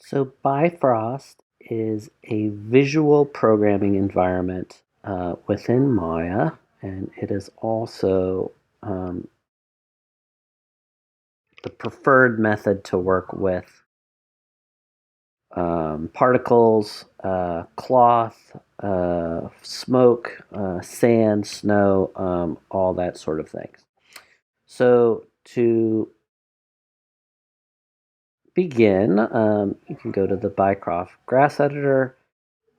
So Bifrost is a visual programming environment within Maya, and it is also the preferred method to work with particles, cloth, smoke, sand, snow, all that sort of things. So to begin, you can go to the Bifrost grass editor.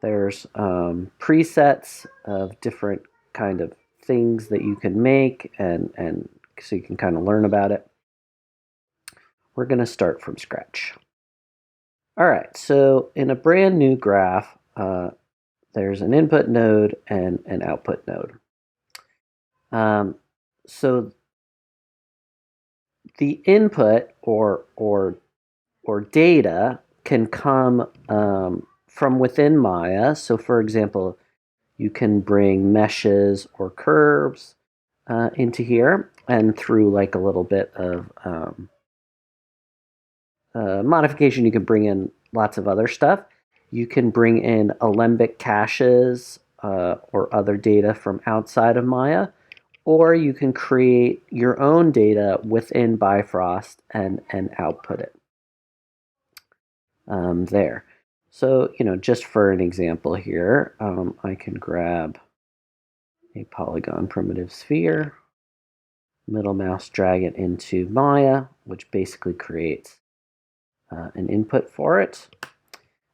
There's presets of different kind of things that you can make, and so you can kind of learn about it. We're going to start from scratch. All right, so in a brand new graph, there's an input node and an output node. So the input or data can come from within Maya. So for example, you can bring meshes or curves into here, and through like a little bit of modification, you can bring in lots of other stuff. You can bring in alembic caches or other data from outside of Maya, or you can create your own data within Bifrost and output it there. So, just for an example here, I can grab a polygon primitive sphere, middle mouse drag it into Maya, which basically creates an input for it.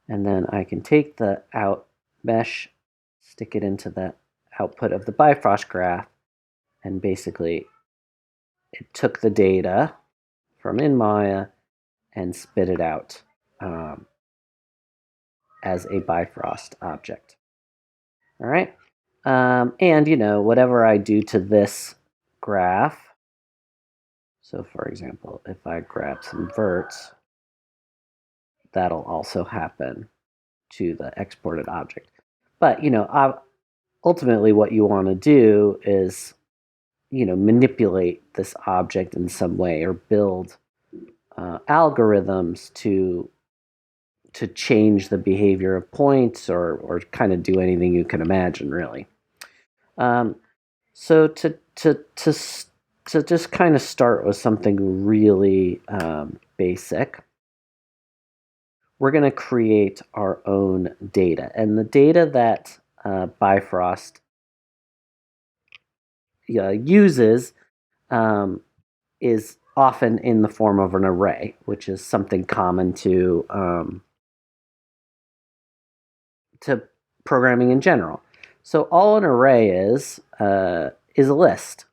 And then I can take the out mesh, stick it into the output of the Bifrost graph, and basically it took the data from in Maya and spit it out as a Bifrost object. All right. And, whatever I do to this graph, so for example, if I grab some verts, that'll also happen to the exported object. But, ultimately what you want to do is, manipulate this object in some way or build algorithms to change the behavior of points or kind of do anything you can imagine, really. So to just kind of start with something really basic, we're going to create our own data. And the data that Bifrost uses is often in the form of an array, which is something common to programming in general. So all an array is a list.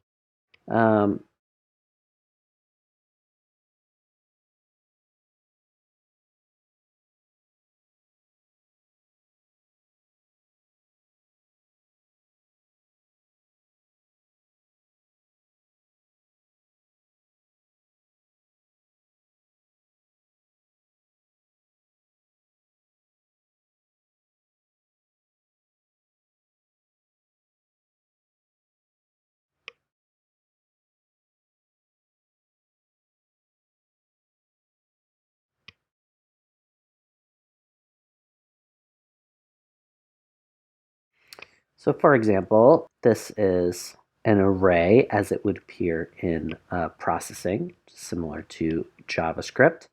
So for example, this is an array as it would appear in processing, similar to JavaScript.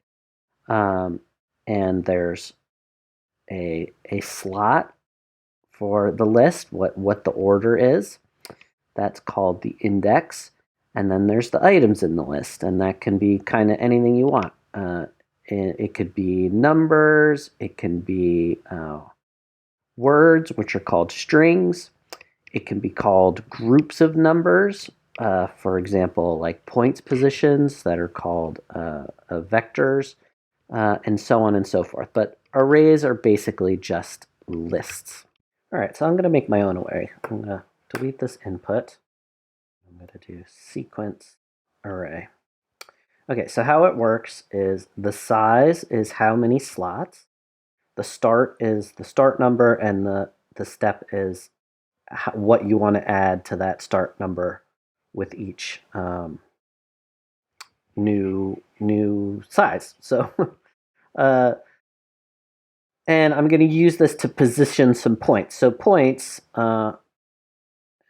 And there's a slot for the list, what the order is. That's called the index. And then there's the items in the list, and that can be kind of anything you want. It could be numbers, it can be words, which are called strings. It can be called groups of numbers, for example, like points positions that are called vectors, and so on and so forth. But arrays are basically just lists. All right, so I'm going to make my own array. I'm going to delete this input. I'm going to do sequence array. Okay, so how it works is the size is how many slots. The start is the start number, and the step is what you want to add to that start number with each new size. So And I'm going to use this to position some points. So points,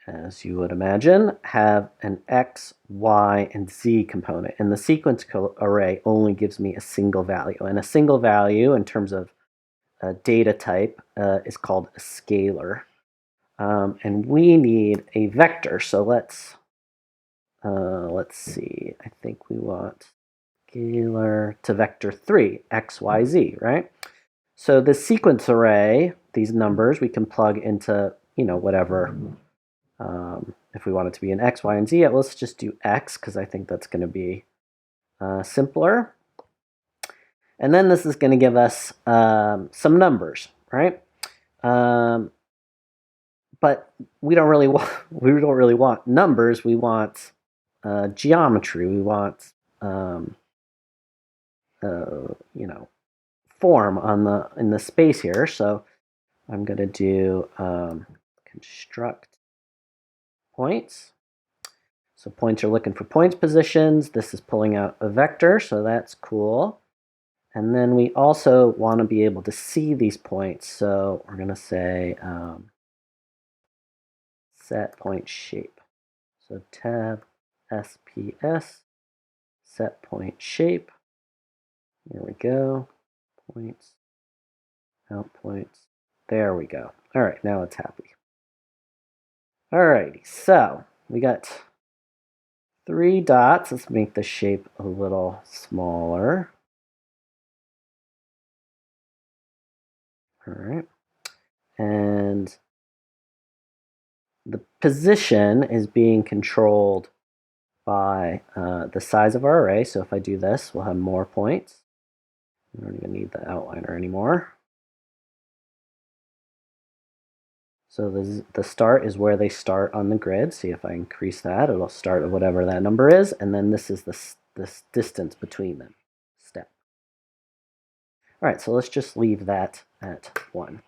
as you would imagine, have an X, Y, and Z component. And the sequence array only gives me a single value. And a single value, in terms of data type, is called a scalar. And we need a vector. So let's see. I think we want scalar to vector 3, X, Y, Z, right? So the sequence array, these numbers, we can plug into, whatever. If we want it to be an X, Y, and Z, let's just do X, because I think that's going to be simpler. And then this is going to give us some numbers, right? But we don't really want numbers. We want geometry. We want form in the space here. So I'm going to do construct points. So points are looking for points positions. This is pulling out a vector, so that's cool. And then we also want to be able to see these points. So we're going to say set point shape. So tab SPS, set point shape. Here we go. Points, out points. There we go. All right, now it's happy. All righty, so we got 3 dots. Let's make the shape a little smaller. All right. And the position is being controlled by the size of our array. So if I do this, we'll have more points. We don't even need the outliner anymore. So the start is where they start on the grid. See, if I increase that, it'll start at whatever that number is. And then this is this distance between them, step. All right, so let's just leave that at 1.